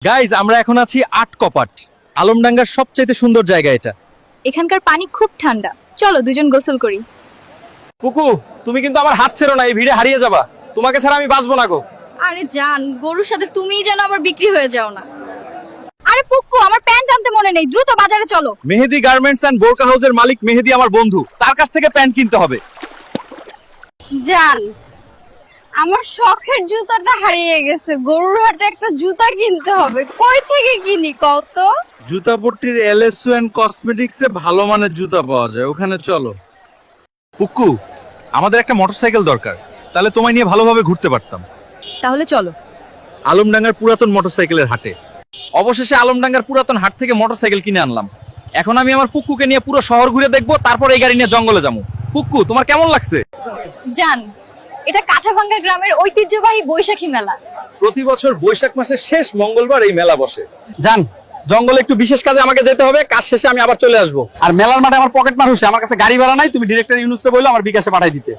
Guys আমরা এখন আছি আটকপাট, আলমডাঙ্গার সবচেয়ে সুন্দর জায়গা এটা। এখানকার পানি খুব ঠান্ডা, চলো দুজন গোসল করি। পুকু, তুমি কিন্তু আমার হাত ছেড়ো না, এই ভিড়ে হারিয়ে যাবা। তোমাকে ছাড়া আমি বাঁচবো না গো। আরে জান, গরুর সাথে তুমিই যেন আবার বিক্রি হয়ে যাও না। আরে পুক্কু, আমার প্যান্ট আনতে মনে নেই, দ্রুত বাজারে চলো। মেহেদি গার্মেন্টস এন্ড বোরকা হাউসের মালিক মেহেদি আমার বন্ধু, তার কাছ থেকে প্যান্ট কিনতে হবে। জান, আমার শখের জুতাটা হারিয়ে গেছে, গরুর হাটে একটা জুতা কিনতে হবে, কই থেকে কিনি কত? জুতাপট্টির এলএসইউ এন্ড কসমেটিক্সে ভালো মানের জুতা পাওয়া যায়, ওখানে চলো। পুক্কু, আমাদের একটা মোটরসাইকেল দরকার, তাহলে তোমায় নিয়ে ভালোভাবে ঘুরতে পারতাম। তাহলে চলো। আলমডাঙ্গার পুরাতন মোটরসাইকেলের হাটে। অবশেষে আলমডাঙ্গার পুরাতন হাট থেকে মোটরসাইকেল কিনে আনলাম। এখন আমি আমার পুক্কুকে নিয়ে পুরো শহর ঘুরে দেখবো, তারপর এই গাড়ি নিয়ে জঙ্গলে যাবো। পুক্কু, তোমার কেমন লাগছে? জান, এটা কাঁঠাভাঙ্গা গ্রামের ঐতিহ্যবাহী বৈশাখী মেলা। প্রতি বছর বৈশাখ মাসের শেষ মঙ্গলবার এই মেলা বসে। জান, জঙ্গলে একটু বিশেষ কাজে আমাকে যেতে হবে, কাজ শেষে আমি আবার চলে আসবো। আর মেলার মাঠে আমার পকেট মার হচ্ছে, আমার কাছে গাড়ি ভাড়া নাই, তুমি ডিরেক্টর ইউনুসরে বললো আমার বিকাশে পাঠাই দিতে।